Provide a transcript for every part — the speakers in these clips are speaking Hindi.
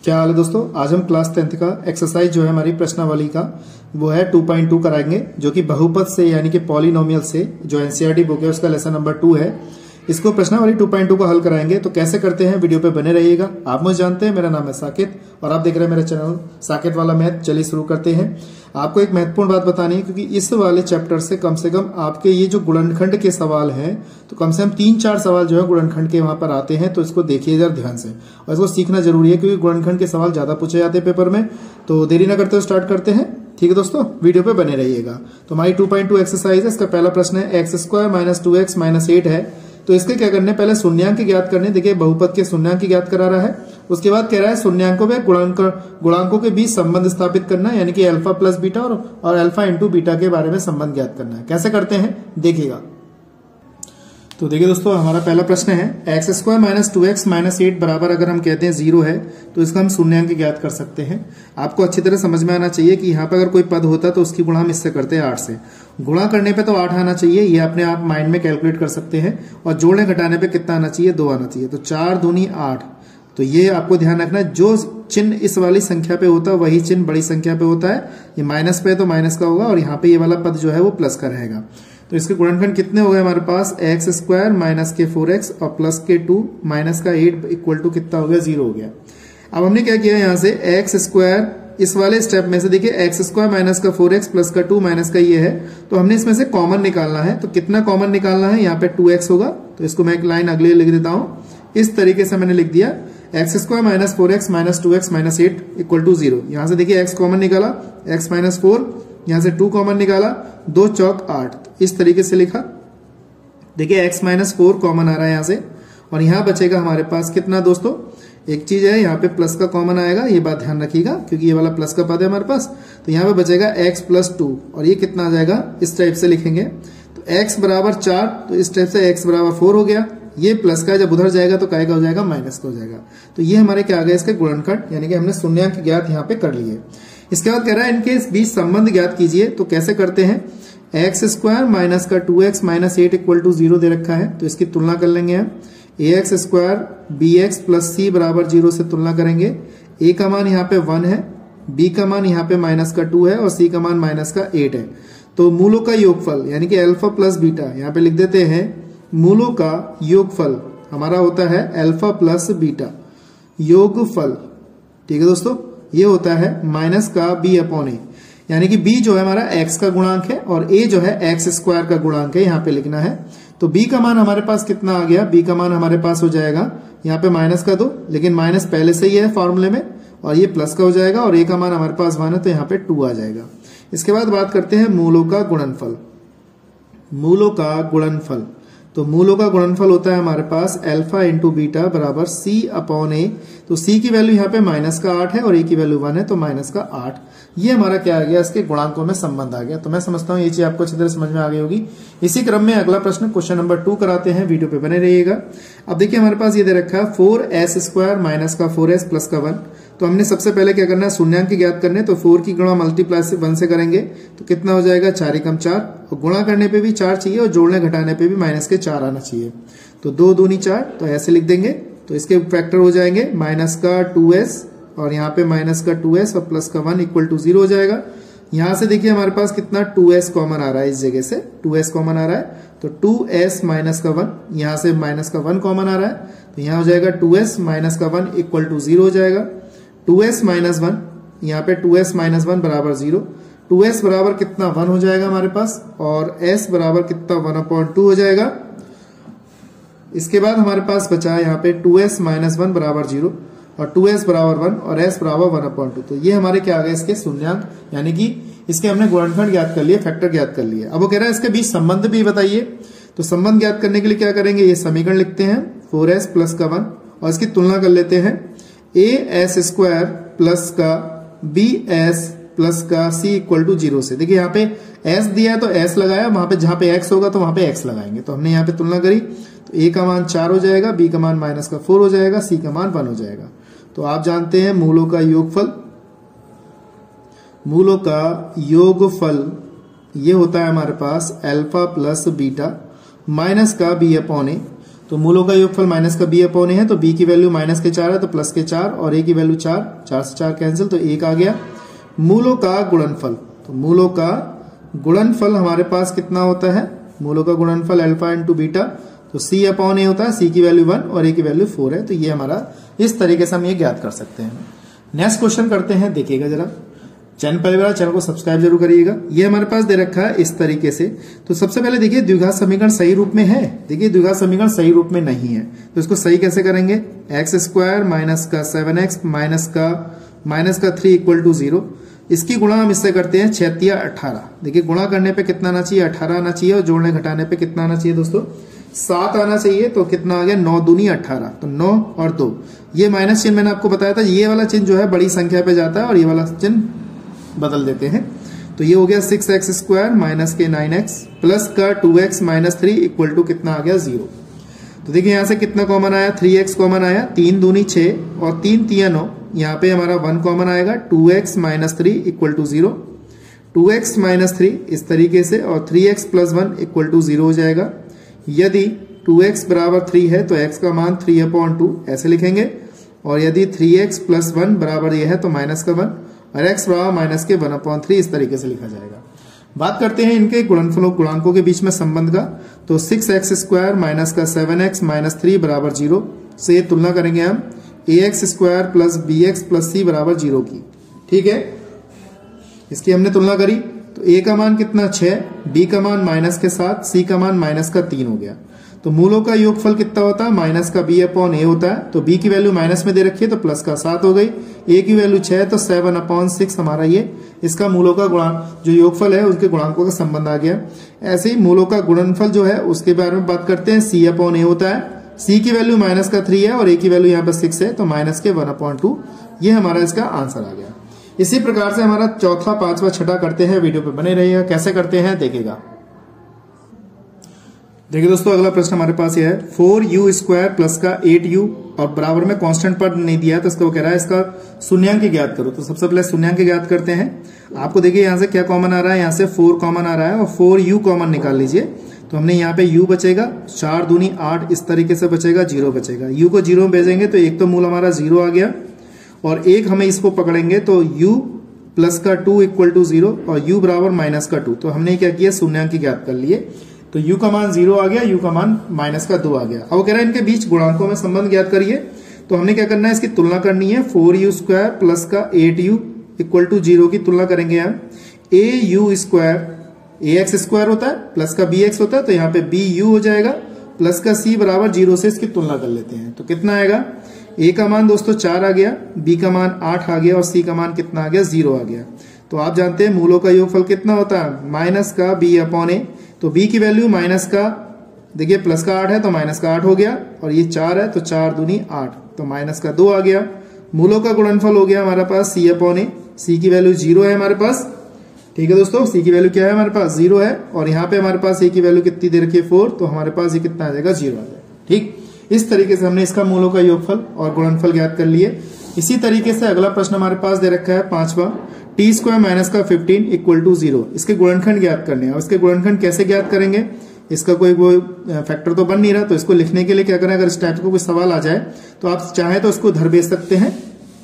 क्या हाल है दोस्तों। आज हम क्लास 10th का एक्सरसाइज जो है हमारी प्रश्नावली का वो है 2.2 कराएंगे, जो कि बहुपद से यानी कि पॉलिनोमियल से जो एनसीईआरटी बुक है उसका लेसन नंबर 2 है। इसको प्रश्नावली 2.2 को हल कराएंगे। तो कैसे करते हैं वीडियो पे बने रहिएगा। आप मुझे जानते हैं, मेरा नाम है साकेत और आप देख रहे हैं मेरा चैनल साकेत वाला मैथ। चलिए शुरू करते हैं। आपको एक महत्वपूर्ण बात बतानी है, क्योंकि इस वाले चैप्टर से कम आपके ये जो गुणनखंड के सवाल हैं तो कम से कम 3-4 सवाल जो है गुणनखंड के वहां पर आते हैं। तो इसको देखिए जरा ध्यान से और इसको सीखना जरूरी है, क्योंकि गुणनखंड के सवाल ज्यादा पूछे जाते हैं पेपर में। तो देरी ना करते हुए स्टार्ट करते हैं। ठीक है दोस्तों, वीडियो पे बने रहिएगा। तो हमारी 2.2 एक्सरसाइज है। इसका पहला प्रश्न है x² - 2x - 8 है। तो इसके क्या करने, पहले शून्यांक ज्ञात करने। देखिए बहुपद के शून्यांक ज्ञात करा रहा है। उसके बाद कह रहा है शून्यांकों में गुणांकों के बीच संबंध स्थापित करना, यानी कि अल्फा प्लस बीटा और अल्फा इंटू बीटा के बारे में संबंध ज्ञात करना है। कैसे करते हैं देखिएगा। तो देखिए दोस्तों, हमारा पहला प्रश्न है x² - 2x - 8 बराबर अगर हम कहते हैं 0 है तो इसका हम शून्यांक ज्ञात कर सकते हैं। आपको अच्छी तरह समझ में आना चाहिए कि यहाँ पर अगर कोई पद होता तो उसकी गुणा हम इससे करते हैं 8 से। गुणा करने पे तो 8 आना चाहिए, ये अपने आप माइंड में कैलकुलेट कर सकते हैं। और जोड़ने घटाने पे कितना आना चाहिए, 2 आना चाहिए। तो 4 दूनी 8। तो ये आपको ध्यान रखना है, जो चिन्ह इस वाली संख्या पे होता है वही चिन्ह बड़ी संख्या पे होता है। ये माइनस पे है तो माइनस का होगा, और यहाँ पे ये वाला पद जो है वो प्लस का रहेगा। तो इसके गुणनखंड कितने हो गए हमारे पास, x² - के 4x और प्लस के 2 माइनस का 8 इक्वल टू कितना हो गया, 0 हो गया। अब हमने क्या किया यहाँ से x² इस वाले स्टेप में से देखिए x² - का 4x प्लस का 2 माइनस का ये है, तो हमने इसमें से कॉमन निकालना है। तो कितना कॉमन निकालना है, यहाँ पे 2x होगा। तो इसको मैं एक लाइन अगले लिख देता हूं। इस तरीके से मैंने लिख दिया x² - 4x - 2x - 8 equal to 0। यहां से देखिए x कॉमन निकाला, x - 4, यहां से 2 कॉमन निकाला, 2 चौक 8। इस तरीके से लिखा। देखिए x - 4 कॉमन आ रहा है यहां से, और यहां बचेगा हमारे पास कितना दोस्तों, एक चीज है यहाँ पे प्लस का कॉमन आएगा, ये बात ध्यान रखिएगा क्योंकि ये वाला प्लस का पद है हमारे पास। तो यहाँ पे बचेगा x + 2, और ये कितना आ जाएगा, इस टाइप से लिखेंगे। तो x बराबर 4, तो इस टाइप से x बराबर 4 हो गया। ये प्लस का जब उधर जाएगा तो काय का हो जाएगा, माइनस का हो जाएगा। तो ये हमारे क्या आ गया, इसके गुणनखंड, यानी कि हमने शून्यांक ज्ञात यहाँ पे कर लिए। इसके बाद कह रहा है इनके बीच संबंध ज्ञात कीजिए। तो कैसे करते हैं, x² - का 2x - 8 इक्वल टू 0 दे रखा है। तो इसकी तुलना कर लेंगे हम। ax² bx + c बराबर 0 से तुलना करेंगे। a का मान यहाँ पे 1 है, b का मान यहाँ पे -2 है और c का मान -8 है। तो मूलों का योगफल यानी कि अल्फा प्लस बीटा, यहाँ पे लिख देते हैं मूलों का योगफल हमारा होता है अल्फा प्लस बीटा योगफल। ठीक है दोस्तों, ये होता है माइनस का b/a, यानी कि b जो है हमारा x का गुणांक है और a जो है x² का गुणांक है, यहाँ पे लिखना है। तो b का मान हमारे पास कितना आ गया, b का मान हमारे पास हो जाएगा यहाँ पे -2, लेकिन माइनस पहले से ही है फॉर्मूले में, और ये प्लस का हो जाएगा। और a का मान हमारे पास 1 है तो यहाँ पे 2 आ जाएगा। इसके बाद बात करते हैं मूलों का गुणनफल। मूलों का गुणनफल, तो मूलों का गुणनफल होता है हमारे पास अल्फा इंटू बीटा बराबर c/a। तो c की वैल्यू यहाँ पे -8 है और a की वैल्यू 1 है, तो -8। ये हमारा क्या आ गया, इसके गुणांकों में संबंध आ गया। तो मैं समझता हूँ ये चीज आपको अच्छी तरह समझ में आ गई होगी। इसी क्रम में अगला प्रश्न क्वेश्चन नंबर 2 कराते हैं, वीडियो पे बने रहिएगा। अब देखिए हमारे पास ये दे रखा है 4s² - का 4s प्लस का 1। तो हमने सबसे पहले क्या करना है, शून्यांक ज्ञात करने। तो 4 की गुणा मल्टीप्लाई से 1 से करेंगे तो कितना हो जाएगा, 4 × 4। और गुणा करने पे भी 4 चाहिए और जोड़ने घटाने पे भी -4 आना चाहिए। तो 2 दूनी 4, तो ऐसे लिख देंगे। तो इसके फैक्टर हो जाएंगे -2s और यहाँ पे -2s और प्लस का 1 इक्वल टू 0 हो जाएगा। यहाँ से देखिए हमारे पास कितना 2s कॉमन आ रहा है, इस जगह से 2s कॉमन आ रहा है। तो 2s - का 1, यहाँ से -1 कॉमन आ रहा है, तो यहाँ हो जाएगा 2s - का 1 इक्वल टू 0 हो जाएगा। 2s - 1, यहाँ पे 2s - 1 बराबर 0। 2s बराबर कितना 1 हो जाएगा हमारे पास, और s बराबर कितना 1/2 हो जाएगा। इसके बाद हमारे पास बचा यहाँ पे 2s - 1 बराबर 0 और 2s बराबर 1 और s बराबर 1/2। तो ये हमारे क्या आ गए, इसके शून्यांक, यानी कि इसके हमने गुणनखंड ज्ञात कर लिए, फैक्टर ज्ञात कर लिए। अब वो कह रहा है इसके बीच संबंध भी बताइए। तो संबंध ज्ञात करने के लिए क्या करेंगे, ये समीकरण लिखते हैं 4s प्लस का 1 और इसकी तुलना कर लेते हैं as² प्लस का bs प्लस का c इक्वल टू 0 से। देखिए यहाँ पे s दिया है तो s लगाया, वहां पे जहां पे x होगा तो वहां पे x लगाएंगे। तो हमने यहाँ पे तुलना करी, तो a का मान 4 हो जाएगा, b का मान -4 हो जाएगा, c का मान 1 हो जाएगा। तो आप जानते हैं मूलों का योगफल, मूलों का योगफल ये होता है हमारे पास अल्फा प्लस बीटा माइनस का b/a। तो मूलों का योगफल माइनस का बी अपॉन ए है, तो बी की वैल्यू माइनस के 4 है तो प्लस के 4 और ए की वैल्यू 4, 4 से 4 कैंसिल तो 1 आ गया। मूलों का गुणनफल, तो मूलों का गुणनफल हमारे पास कितना होता है, मूलों का गुणनफल अल्फा इंटू बीटा, तो सी अपॉन ए होता है, सी की वैल्यू 1 और ए की वैल्यू 4 है। तो ये हमारा इस तरीके से हम ये ज्ञात कर सकते हैं। नेक्स्ट क्वेश्चन करते हैं, देखिएगा जरा, चैनल पहले बार चैनल को सब्सक्राइब जरूर करिएगा। ये हमारे पास दे रखा है इस तरीके से। तो सबसे पहले देखिए द्विघात समीकरण सही रूप में है, देखिए द्विघात समीकरण सही रूप में नहीं है, तो इसको सही कैसे करेंगे, एक्स स्क्वायर माइनस का 7x माइनस का 3 इक्वल टू 0, इसकी गुणा हम इससे करते हैं 6 × 18। देखिए गुणा करने पे कितना आना चाहिए, 18 आना चाहिए, और जोड़ने घटाने पे कितना आना चाहिए दोस्तों, 7 आना चाहिए। तो कितना आ गया, 9 दूनी 18, तो 9 और 2, ये माइनस चिन्ह मैंने आपको बताया था, ये वाला चिन्ह जो है बड़ी संख्या पे जाता है और ये वाला चिन्ह बदल देते हैं। तो ये हो गया 6x स्क्वायर माइनस के 9x प्लस का 2x माइनस 3 इक्वल टू कितना आ गया 0। तो देखिए यहां से कितना कॉमन आया, 3x कॉमन आया, 3 दूनी 6 और 3 तिया 9, यहाँ पे हमारा 1 कॉमन आएगा, 2x minus 3 equal to 0, 2x minus 3 इस तरीके से, और 3x प्लस 1 इक्वल टू 0 हो जाएगा। यदि 2x बराबर 3 है तो x का मान 3/2 ऐसे लिखेंगे, और यदि 3x प्लस 1 बराबर यह है तो माइनस का 1 और x बराबर माइनस के 1/3 इस तरीके से लिखा जाएगा। बात करते हैं इनके गुणनफलों गुणांकों के बीच में संबंध का, तो 6x स्क्वायर माइनस का 7x माइनस 3 बराबर 0 से तुलना करेंगे हम ax square plus bx plus c बराबर 0 की। ठीक है, इसकी हमने तुलना करी तो a का मान कितना 6, b का मान माइनस के 7, c का मान माइनस का 3 हो गया। तो मूलों का योगफल कितना होता है, माइनस का b अपॉन a होता है, तो b की वैल्यू माइनस में दे रखी है तो प्लस का 7 हो गई, a की वैल्यू 6 है तो 7/6 हमारा ये इसका मूलों का गुणांक जो योगफल है उसके गुणांकों का संबंध आ गया। ऐसे ही मूलों का गुणनफल जो है उसके बारे में बात करते हैं, c अपॉन a होता है, c की वैल्यू माइनस का 3 है और a की वैल्यू यहाँ पर 6 है, तो माइनस के 1/2 ये हमारा इसका आंसर आ गया। इसी प्रकार से हमारा चौथा, पांचवा, छठा करते हैं, वीडियो पे बने रहिएगा। कैसे करते हैं देखिएगा। देखिए दोस्तों अगला प्रश्न हमारे पास यह है, 4u स्क्वायर प्लस का 8u और बराबर में कांस्टेंट पद नहीं दिया तो इसको कह रहा है इसका शून्यांक ज्ञात करो। तो सबसे पहले शून्यांक ज्ञात करते हैं। आपको देखिए यहाँ से क्या कॉमन आ रहा है, यहाँ से 4 कॉमन आ रहा है और 4u कॉमन निकाल लीजिए। तो हमने यहाँ पे u बचेगा, 4 दूनी 8 इस तरीके से बचेगा, 0 बचेगा। u को 0 में भेजेंगे तो एक तो मूल हमारा 0 आ गया, और एक हमें इसको पकड़ेंगे तो u प्लस का 2 इक्वल टू 0 और u बराबर माइनस का 2। तो हमने क्या किया, शून्यांक ज्ञात कर लिए। तो u का मान 0 आ गया, u का मान माइनस का 2 आ गया। अब कह रहा है इनके बीच गुणांकों में संबंध ज्ञात करिए। तो हमने क्या करना है, इसकी तुलना करनी है। 4u स्क्वायर प्लस का 8u इक्वल टू 0 की तुलना करेंगे हम। au स्क्वायर ax स्क्वायर होता है प्लस का bx होता है, तो यहाँ पे bu हो जाएगा, प्लस का c बराबर 0 से इसकी तुलना कर लेते हैं। तो कितना आएगा, a का मान दोस्तों 4 आ गया, b का मान 8 आ गया और c का मान कितना आ गया, 0 आ गया। तो आप जानते हैं मूलों का योगफल कितना होता है, माइनस का b अपॉन a। तो b की वैल्यू माइनस का, देखिए प्लस का 8 है तो माइनस का 8 हो गया, और ये 4 है तो 4 दूनी 8 तो माइनस का 2 आ गया। मूलों का गुणनफल हो गया हमारे पास c अपॉन a, c की वैल्यू 0 है हमारे पास। ठीक है दोस्तों, c की वैल्यू क्या है हमारे पास, 0 है, और यहाँ पे हमारे पास a की वैल्यू कितनी दे रखी है, 4, तो हमारे पास ये कितना आ जाएगा, 0 आ जाएगा। ठीक, इस तरीके से हमने इसका मूलों का योगफल और गुणनफल ज्ञात कर लिए। इसी तरीके से अगला प्रश्न हमारे पास दे रखा है पांचवा, टी स्क्वायर माइनस का 15 इक्वल टू 0, इसके गुणनखंड ज्ञात करने हैं। और इसके गुणनखंड कैसे ज्ञात करेंगे, इसका कोई फैक्टर तो बन नहीं रहा, तो इसको लिखने के लिए क्या करें, अगर इस टाइप का कोई सवाल आ जाए तो आप चाहे तो उसको उधर भेज सकते हैं।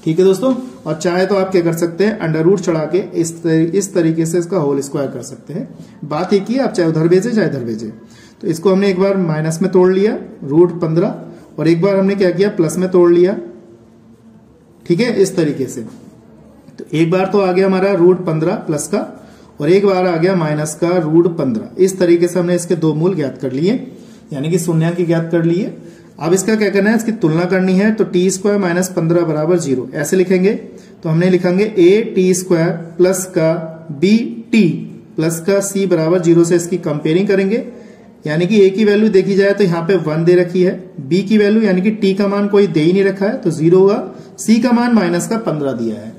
ठीक है दोस्तों, और चाहे तो आप क्या कर सकते हैं, अंडर रूट चढ़ा के इस तरीके से इसका होल स्क्वायर कर सकते हैं। बात एक ही, आप चाहे उधर भेजे चाहे इधर भेजे। तो इसको हमने एक बार माइनस में तोड़ लिया, रूट 15, और एक बार हमने क्या किया, प्लस में तोड़ लिया। ठीक है, इस तरीके से। तो एक बार तो आ गया हमारा रूट 15 प्लस का, और एक बार आ गया माइनस का रूट 15। इस तरीके से हमने इसके दो मूल ज्ञात कर लिए, यानी कि शून्यांक ज्ञात कर लिए। अब इसका क्या करना है, इसकी तुलना करनी है। तो टी स्क्वायर माइनस 15 बराबर 0 ऐसे लिखेंगे। तो हमने लिखेंगे ए टी स्क्वायर प्लस का बी टी प्लस का सी बराबर 0 से इसकी कंपेयरिंग करेंगे। यानी कि ए की वैल्यू देखी जाए तो यहाँ पे 1 दे रखी है, बी की वैल्यू यानी कि टी का मान कोई दे ही नहीं रखा है तो 0 होगा, सी का मान माइनस का 15 दिया है।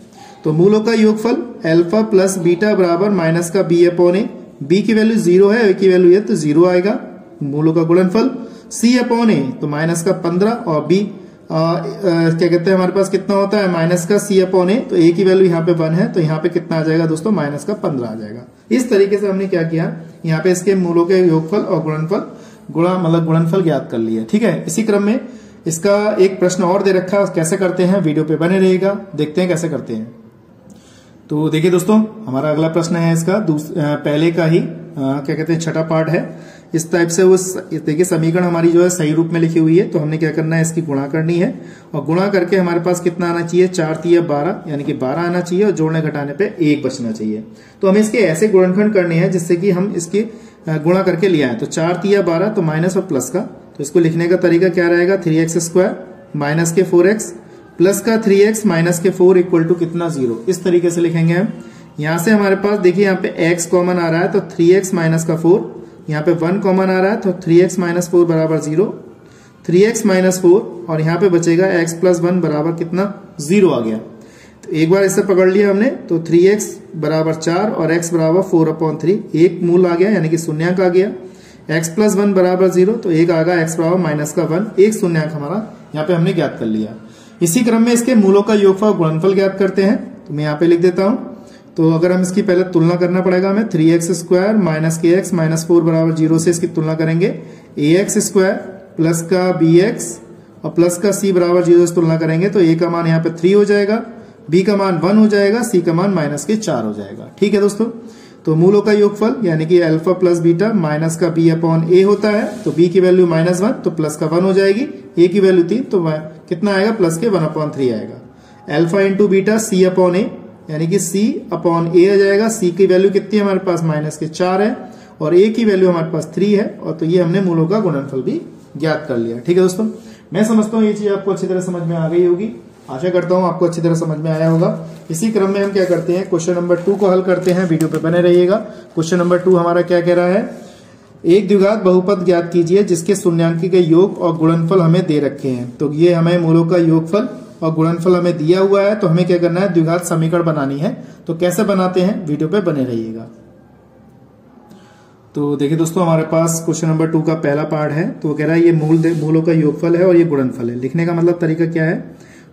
तो मूलों का योगफल अल्फा प्लस बीटा बराबर माइनस का बी अपॉन ए, बी की वैल्यू 0 है, ए की वैल्यू है तो 0 आएगा। मूलों का गुणनफल सी अपॉन ए तो माइनस का 15 और बी क्या कहते हैं हमारे पास कितना होता है माइनस का सी अपॉन ए, तो ए की वैल्यू यहाँ पे 1 है तो यहाँ पे कितना आ जाएगा दोस्तों माइनस का 15 आ जाएगा। इस तरीके से हमने क्या किया, यहाँ पे इसके मूलों के योगफल और गुणनफल गुणा मतलब गुणनफल ज्ञात कर लिया। ठीक है, इसी क्रम में इसका एक प्रश्न और दे रखा है, कैसे करते हैं वीडियो पे बने रहिएगा, देखते हैं कैसे करते हैं। तो देखिए दोस्तों, हमारा अगला प्रश्न है इसका पहले का ही क्या कहते हैं छठा पार्ट है। इस टाइप से उस देखिए समीकरण हमारी जो है सही रूप में लिखी हुई है, तो हमने क्या करना है, इसकी गुणा करनी है और गुणा करके हमारे पास कितना आना चाहिए, 4 तिया 12 यानी कि 12 आना चाहिए और जोड़ने घटाने पे 1 बचना चाहिए। तो हमें इसके ऐसे गुणनखंड करने हैं जिससे कि हम इसकी गुणा करके ले आए। तो 4 तिया 12 तो माइनस और प्लस का, तो इसको लिखने का तरीका क्या रहेगा, 3x² माइनस के 4x प्लस का 3x माइनस के 4 इक्वल टू कितना 0। इस तरीके से लिखेंगे हम। यहां से हमारे पास देखिए यहाँ पे x कॉमन आ रहा है तो 3x माइनस का 4, यहाँ पे 1 कॉमन आ रहा है तो 3x माइनस 4 बराबर 0, 3x माइनस 4 और यहाँ पे बचेगा x प्लस 1 बराबर कितना 0 आ गया। तो एक बार इसे पकड़ लिया हमने, तो 3x बराबर 4 और x बराबर 4/3, एक मूल आ गया यानी कि शून्यंक आ गया। x प्लस 1 बराबर 0 तो एक आ गया x बराबर माइनस का 1, एक शून्यंक हमारा यहाँ पे हमने ज्ञात कर लिया। इसी क्रम में इसके मूलों का योगफल और गुणनफल ज्ञात करते हैं, तो मैं यहाँ पे लिख देता हूं। तो अगर हम इसकी पहले तुलना करना पड़ेगा हमें, 3x² माइनस के x माइनस 4 बराबर 0 से इसकी तुलना करेंगे। ax² प्लस का bx और प्लस का c बराबर 0 से तुलना करेंगे तो a का मान यहाँ पे 3 हो जाएगा, b का मान 1 हो जाएगा, c का मान माइनस के 4 हो जाएगा। ठीक है दोस्तों, तो मूलों का योगफल यानी कि अल्फा प्लस बीटा माइनस का b अपॉन a होता है, तो b की वैल्यू -1 तो प्लस का 1 हो जाएगी, a की वैल्यू 3 तो कितना आएगा, प्लस के 1/3 आएगा। Alpha into beta c upon a यानी कि c अपॉन a आ जाएगा। c की वैल्यू कितनी है हमारे पास, माइनस के 4 है और a की वैल्यू हमारे पास 3 है, और तो ये हमने मूलों का गुणनफल भी ज्ञात कर लिया। ठीक है दोस्तों, मैं समझता हूँ ये चीज आपको अच्छी तरह समझ में आ गई होगी, आशा करता हूँ आपको अच्छी तरह समझ में आया होगा। इसी क्रम में हम क्या करते हैं, क्वेश्चन नंबर 2 को हल करते हैं, वीडियो पे बने रहिएगा। क्वेश्चन नंबर 2 हमारा क्या कह रहा है, एक द्विघात बहुपद ज्ञात कीजिए जिसके शून्यांकी के योग और गुणनफल हमें दे रखे हैं। तो ये हमें मूलों का योगफल और गुणनफल हमें दिया हुआ है, तो हमें क्या करना है, द्विघात समीकरण बनानी है। तो कैसे बनाते हैं, वीडियो पे बने रहिएगा। तो देखिए दोस्तों, हमारे पास क्वेश्चन नंबर 2 का पहला पार्ट है, तो वो कह रहा है ये मूलों का योगफल है और ये गुणनफल है। लिखने का मतलब तरीका क्या है,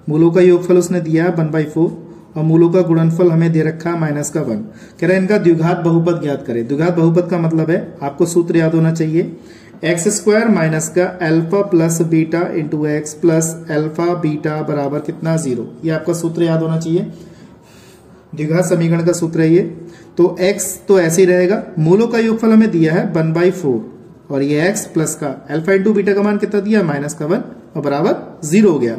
मूलों का योगफल उसने दिया है 1/4 और मूलों का गुणनफल हमें दे रखा है -1। कह रहा है इनका द्विघात बहुपद ज्ञात करें। द्विघात बहुपद का मतलब है, आपको सूत्र याद होना चाहिए, x² माइनस का alpha plus beta into x plus alpha beta बराबर कितना 0। ये आपका सूत्र याद होना चाहिए, द्विघात समीकरण का सूत्र है ये। तो x तो ऐसे ही रहेगा, मूलों का योगफल हमें दिया है 1/4 और ये x प्लस का अल्फा इंटू बीटा का मान कितना दिया, -1 और बराबर 0 हो गया।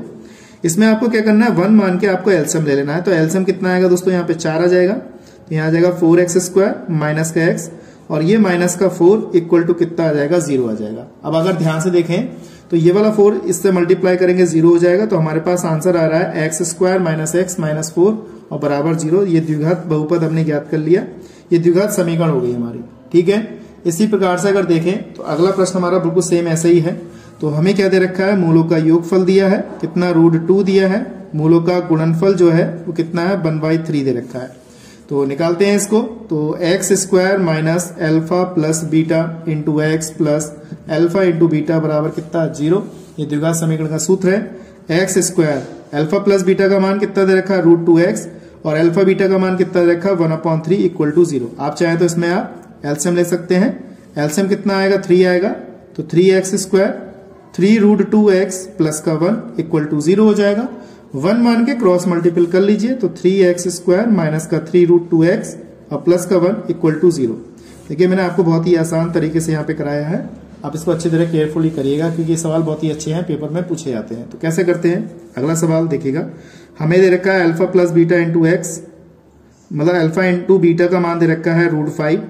इसमें आपको क्या करना है, 1 मान के आपको एलसीएम ले लेना है। तो एलसीएम कितना आएगा दोस्तों, यहाँ पे 4 आ जाएगा, तो यहाँ आ जाएगा 4x² माइनस का x और ये माइनस का 4 इक्वल टू कितना आ जाएगा, 0 आ जाएगा। अब अगर ध्यान से देखें तो ये वाला 4 इससे मल्टीप्लाई करेंगे 0 हो जाएगा, तो हमारे पास आंसर आ रहा है x² माइनस x माइनस 4 और बराबर 0। ये द्विघात बहुपद हमने ज्ञात कर लिया, ये द्विघात समीकरण हो गई हमारी। ठीक है, इसी प्रकार से अगर देखें तो अगला प्रश्न हमारा बिल्कुल सेम ऐसे ही है। तो हमें क्या दे रखा है, मूलों का योगफल दिया है कितना, √2 दिया है, मूलों का गुणनफल जो है वो कितना है, 1/3 दे रखा है। तो निकालते हैं इसको, तो x² minus alpha plus beta into x plus alpha into beta बराबर कितना 0। ये द्विघात समीकरण का सूत्र है। x² अल्फा प्लस बीटा का मान कितना दे रखा है, √2x और अल्फा बीटा का मान कितना दे रखा है, 1/3 इक्वल टू 0। आप चाहें तो इसमें आप एलसीएम ले सकते हैं। एलसीएम कितना आएगा, 3 आएगा, तो 3x², 3√2x प्लस का 1 इक्वल टू 0 हो जाएगा। 1 मान के क्रॉस मल्टीपल कर लीजिए, तो 3x² माइनस का 3√2x और प्लस का 1 इक्वल टू 0। देखिए मैंने आपको बहुत ही आसान तरीके से यहाँ पे कराया है, आप इसको अच्छी तरह केयरफुली करिएगा क्योंकि ये सवाल बहुत ही अच्छे हैं, पेपर में पूछे जाते हैं। तो कैसे करते हैं, अगला सवाल देखिएगा, हमें दे रखा है alpha plus beta into x, मतलब अल्फा इंटू बीटा का मान दे रखा है √5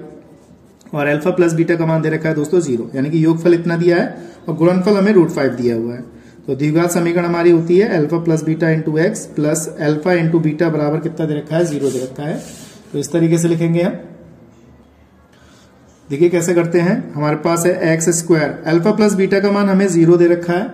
और अल्फा प्लस बीटा का मान दे रखा है दोस्तों 0, यानी कि योगफल इतना दिया है और गुणनफल हमें √5 दिया हुआ है। तो द्विघात समीकरण हमारी होती है alpha plus beta into x plus alpha into beta बराबर कितना दे रखा है, 0 दे रखा है। तो इस तरीके से लिखेंगे हम। देखिए कैसे करते हैं, हमारे पास है x², अल्फा प्लस बीटा का मान हमें 0 दे रखा है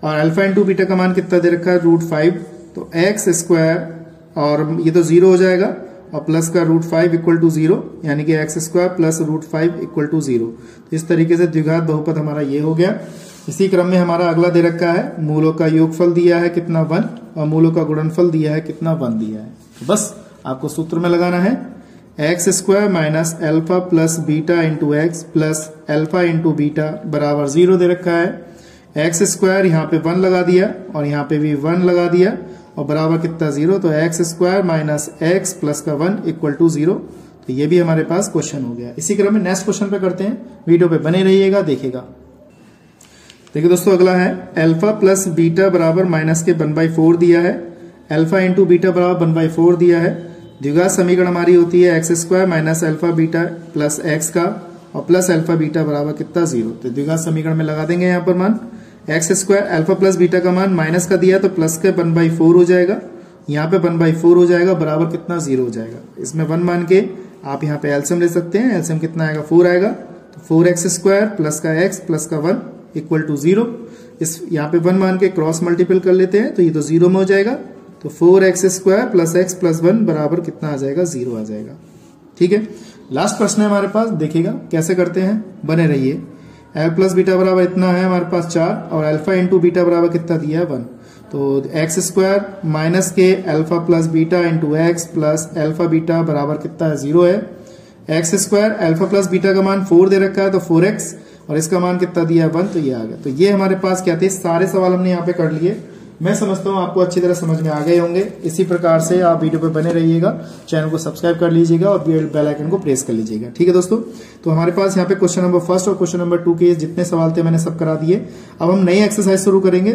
और अल्फा इंटू बीटा का मान कितना दे रखा है, √5। तो x² और ये तो 0 हो जाएगा और प्लस का √5 इक्वल टू 0, यानी कि x² प्लस √5 इक्वल टू 0। तो इस तरीके से द्विघात बहुपद हमारा ये हो गया। इसी क्रम में हमारा अगला दे रखा है, मूलों का योगफल दिया है कितना 1 और मूलों का गुणनफल दिया है कितना 1 दिया है। तो बस आपको सूत्र में लगाना है, x square minus alpha plus beta into x plus alpha into beta बराबर 0 दे रखा है। एक्स स्क्वायर यहाँ पे 1 लगा दिया और यहाँ पे भी 1 लगा दिया और बराबर कितना 0, तो x square minus x plus का 1 इक्वल टू 0। तो ये भी हमारे पास क्वेश्चन हो गया। इसी क्रम में नेक्स्ट क्वेश्चन पे करते हैं, वीडियो पे बने रहिएगा, देखिएगा। देखिए दोस्तों, अगला है अल्फा प्लस बीटा बराबर माइनस के 1/4 दिया है, अल्फा इंटू बीटा बराबर 1/4 दिया है। द्विघात समीकरण हमारी होती है x square minus alpha beta plus x का और प्लस अल्फा बीटा बराबर कितना 0। तो द्विघात समीकरण में लगा देंगे यहाँ पर मान x square alpha plus beta का मान माइनस का दिया तो प्लस के 1/4 हो जाएगा, यहाँ पे 1/4 हो जाएगा, बराबर कितना 0 हो जाएगा। इसमें 1 मान के आप यहाँ पे एलसीएम ले सकते हैं। एलसीएम कितना आएगा 4 आएगा, तो 4x स्क्वायर प्लस का x प्लस का 1 इक्वल टू 0। इस यहाँ पे 1 मान के क्रॉस मल्टीपल कर लेते हैं तो ये तो 0 में हो जाएगा। तो 4x square plus x plus 1 बराबर कितना आ जाएगा 0 आ जाएगा। ठीक है, लास्ट प्रश्न है हमारे पास, देखिएगा कैसे करते हैं, बने रहिए। एल प्लस बीटा बराबर इतना है हमारे पास 4 और अल्फा इंटू बीटा बराबर कितना दिया है 1। तो एक्स स्क्वायर माइनस के alpha plus beta into x plus alpha beta बराबर कितना है 0 है। X square alpha plus beta का मान 4 दे रखा है तो 4x और इसका मान कितना दिया है 1, तो ये आ गया। तो ये हमारे पास क्या थे, सारे सवाल हमने यहाँ पे कर लिए। मैं समझता हूँ आपको अच्छी तरह समझ में आ गए होंगे। इसी प्रकार से आप वीडियो पे बने रहिएगा, चैनल को सब्सक्राइब कर लीजिएगा और बेल आइकन को प्रेस कर लीजिएगा। ठीक है दोस्तों, तो हमारे पास यहाँ पे क्वेश्चन नंबर 1 और क्वेश्चन नंबर 2 के जितने सवाल थे मैंने सब करा दिए। अब हम नई एक्सरसाइज शुरू करेंगे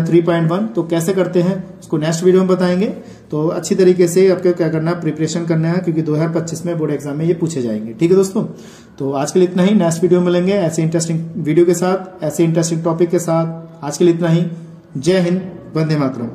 3.1। तो कैसे करते हैं उसको नेक्स्ट वीडियो में बताएंगे। तो अच्छी तरीके से आपको क्या करना है, प्रिपरेशन करना है, क्योंकि 2025 में बोर्ड एग्जाम में ये पूछे जाएंगे। ठीक है दोस्तों, तो आज के लिए इतना ही। नेक्स्ट वीडियो में मिलेंगे ऐसे इंटरेस्टिंग वीडियो के साथ, ऐसे इंटरेस्टिंग टॉपिक के साथ। आज के लिए इतना ही। जय हिंद, वंदे मातरम।